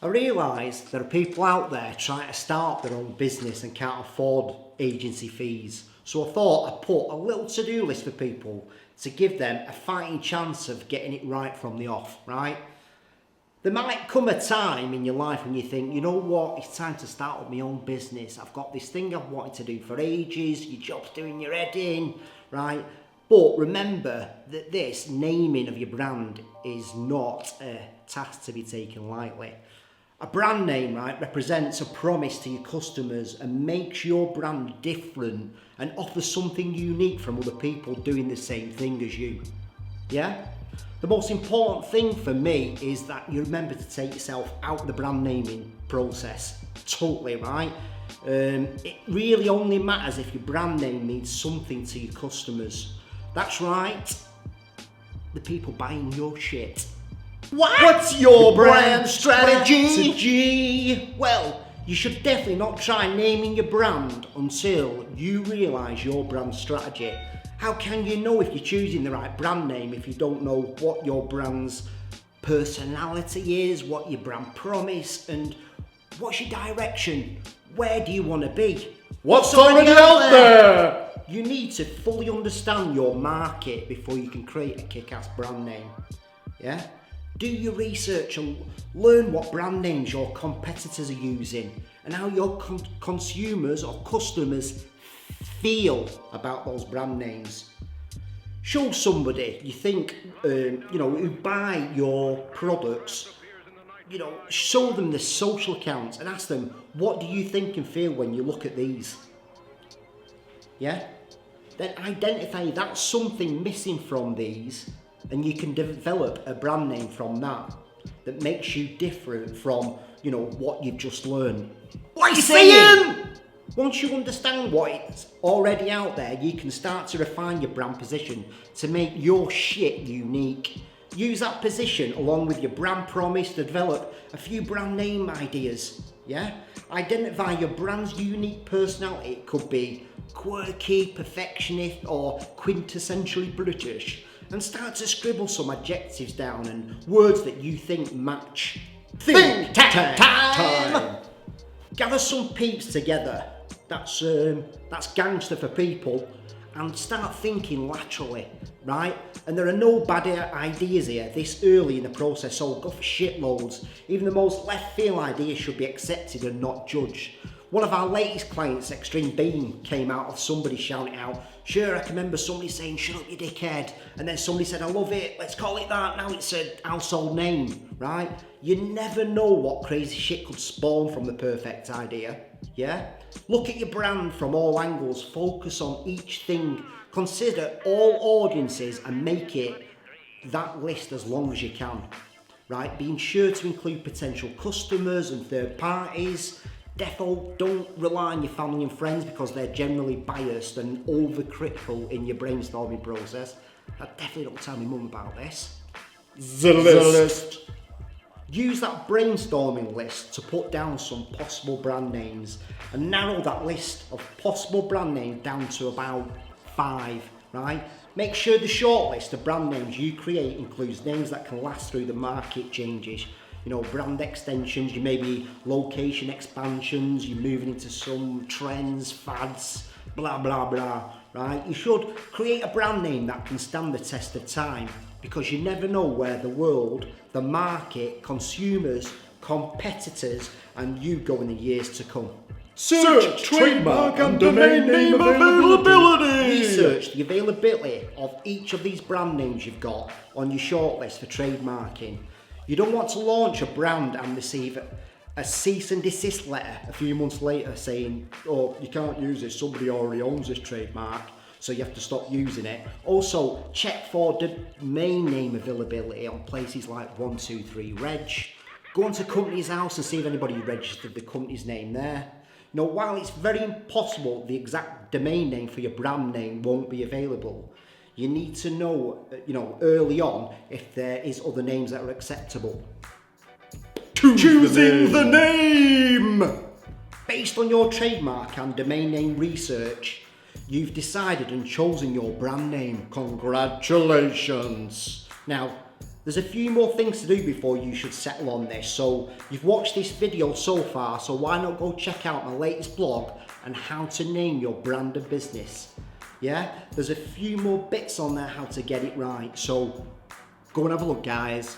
I realise there are people out there trying to start their own business and can't afford agency fees. So I thought I'd put a little to-do list for people to give them a fighting chance of getting it right from the off, right? There might come a time in your life when you think, you know what, it's time to start up my own business. I've got this thing I've wanted to do for ages, your job's doing your head in, right? But remember that this naming of your brand is not a task to be taken lightly. A brand name, right, represents a promise to your customers and makes your brand different and offers something unique from other people doing the same thing as you. Yeah? The most important thing for me is that you remember to take yourself out of the brand naming process. Totally, right? It really only matters if your brand name means something to your customers. That's right. The people buying your shit. What's your brand strategy? Well, you should definitely not try naming your brand until you realise your brand strategy. How can you know if you're choosing the right brand name if you don't know what your brand's personality is, what your brand promise, and what's your direction? Where do you want to be? What's already out there? You need to fully understand your market before you can create a kick-ass brand name. Yeah? Do your research and learn what brand names your competitors are using and how your consumers or customers feel about those brand names. Show somebody you think, who buy your products, show them the social accounts and ask them, what do you think and feel when you look at these? Yeah? Then identify that's something missing from these and you can develop a brand name from that makes you different from, what you've just learned. What are you saying? Once you understand what's already out there, you can start to refine your brand position to make your shit unique. Use that position along with your brand promise to develop a few brand name ideas. Yeah? Identify your brand's unique personality. It could be quirky, perfectionist, or quintessentially British. And start to scribble some adjectives down and words that you think match. Think time! Gather some peeps together. That's gangster for people. And start thinking laterally, right? And there are no bad ideas here this early in the process, so go for shitloads. Even the most left field ideas should be accepted and not judged. One of our latest clients, Extreme Beam, came out of somebody shouting out, sure, I can remember somebody saying, shut up you dickhead. And then somebody said, I love it, let's call it that. Now it's a household name, right? You never know what crazy shit could spawn from the perfect idea, yeah? Look at your brand from all angles, focus on each thing, consider all audiences and make it that list as long as you can, right? Being sure to include potential customers and third parties. Defo, don't rely on your family and friends because they're generally biased and overcritical in your brainstorming process. I definitely don't tell my mum about this. The list. Use that brainstorming list to put down some possible brand names and narrow that list of possible brand names down to about 5, right? Make sure the short list of brand names you create includes names that can last through the market changes. Brand extensions, you maybe location expansions, you're moving into some trends, fads, blah, blah, blah, right? You should create a brand name that can stand the test of time because you never know where the world, the market, consumers, competitors, and you go in the years to come. Search, trademark, and domain name availability. Research the availability of each of these brand names you've got on your shortlist for trademarking. You don't want to launch a brand and receive a cease and desist letter a few months later saying, oh, you can't use this, somebody already owns this trademark, so you have to stop using it. Also, check for domain name availability on places like 123reg. Go onto Company's House and see if anybody registered the company's name there. While it's very impossible the exact domain name for your brand name won't be available, you need to know, early on if there is other names that are acceptable. Choosing the name! Based on your trademark and domain name research, you've decided and chosen your brand name. Congratulations! Now, There's a few more things to do before you should settle on this. So you've watched this video so far, so why not go check out my latest blog on how to name your brand of business. Yeah, there's a few more bits on there how to get it right. So go and have a look, guys.